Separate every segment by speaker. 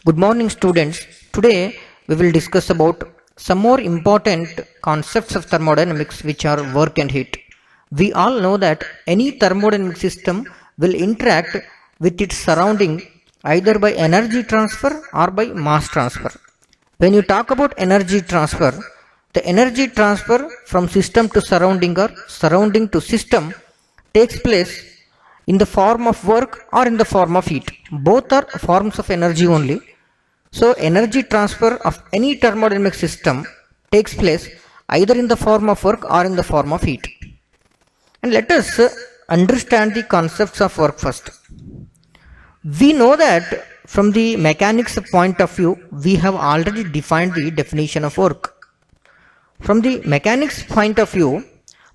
Speaker 1: Good morning students. Today we will discuss about some more important concepts of thermodynamics which are work and heat. We all know that any thermodynamic system will interact with its surrounding either by energy transfer or by mass transfer. When you talk about energy transfer, the energy transfer from system to surrounding or surrounding to system takes place in the form of work or in the form of heat. Both are forms of energy only. So energy transfer of any thermodynamic system takes place either in the form of work or in the form of heat. And let us understand the concepts of work first. We know that from the mechanics point of view, we have already defined the definition of work. From the mechanics point of view,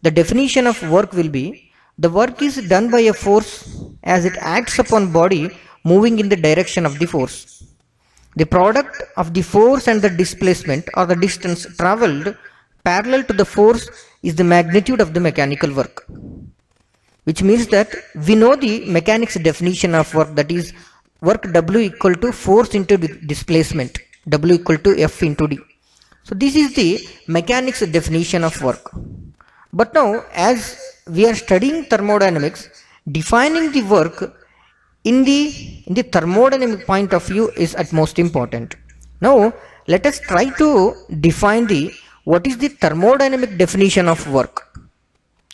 Speaker 1: the definition of work will be the work is done by a force as it acts upon body moving in the direction of the force. The product of the force and the displacement or the distance travelled parallel to the force is the magnitude of the mechanical work. Which means that we know the mechanics definition of work, that is work W equal to force into displacement, W equal to F into D. So this is the mechanics definition of work. But now as we are studying thermodynamics, defining the work in the thermodynamic point of view is at most important. Now let us try to define what is the thermodynamic definition of work.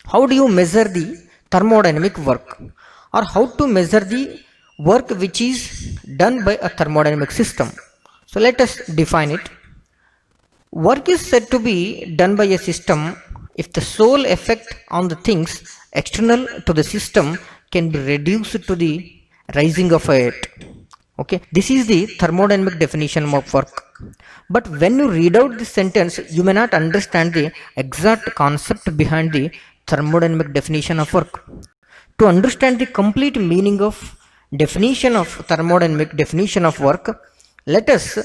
Speaker 1: How do you measure the thermodynamic work, or how to measure the work which is done by a thermodynamic system? So let us define it. Work is said to be done by a system if the sole effect on the things external to the system can be reduced to the rising of a weight. Okay, this is the thermodynamic definition of work. But when you read out this sentence, you may not understand the exact concept behind the thermodynamic definition of work. To understand the complete meaning of definition of thermodynamic definition of work, let us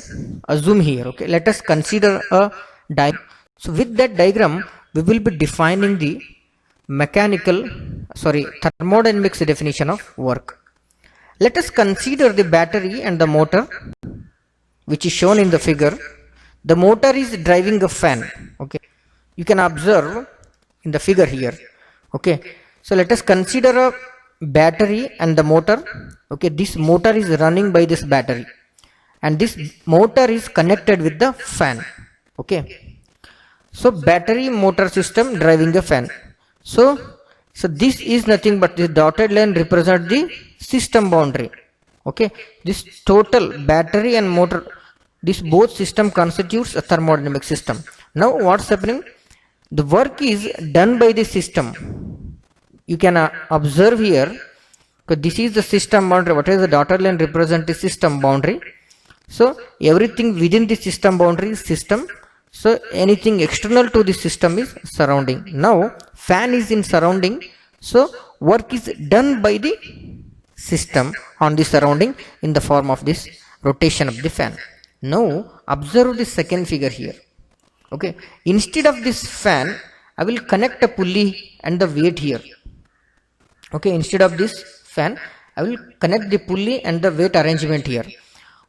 Speaker 1: assume here, okay, let us consider a diagram. So with that diagram, we will be defining the thermodynamics definition of work. Let us consider the battery and the motor, which is shown in the figure. The motor is driving a fan. Okay, you can observe in the figure here. Okay, so let us consider a battery and the motor. Okay, this motor is running by this battery, and this motor is connected with the fan. Okay, so battery motor system driving a fan. So this is nothing but the dotted line represent the system boundary. Okay, this total battery and motor, this both system constitutes a thermodynamic system. Now what's happening? The work is done by the system. You can observe here, because this is the system boundary. What is the dotted line represent the system boundary? So everything within the system boundary is system. So anything external to the system is surrounding. Now fan is in surrounding, so work is done by the system on the surrounding in the form of this rotation of the fan. Now observe the second figure here. Okay, instead of this fan, I will connect a pulley and the weight here. Okay, instead of this fan, I will connect the pulley and the weight arrangement here.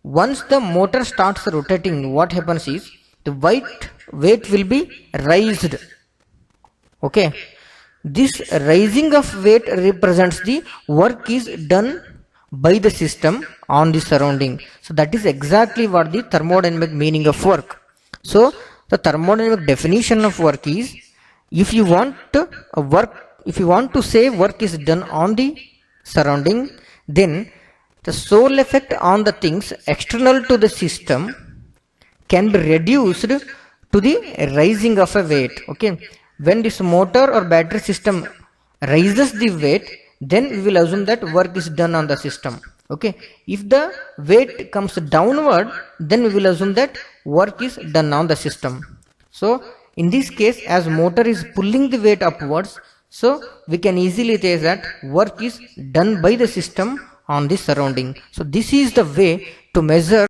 Speaker 1: Once the motor starts rotating, what happens is the weight will be raised. Okay, this raising of weight represents the work is done by the system on the surrounding. So that is exactly what the thermodynamic meaning of work. So the thermodynamic definition of work is, if you want to say work is done on the surrounding, then the sole effect on the things external to the system can be reduced to the rising of a weight. Okay, when this motor or battery system raises the weight, then we will assume that work is done on the system. Okay, if the weight comes downward, then we will assume that work is done on the system. So in this case, as motor is pulling the weight upwards, so we can easily say that work is done by the system on the surrounding. So this is the way to measure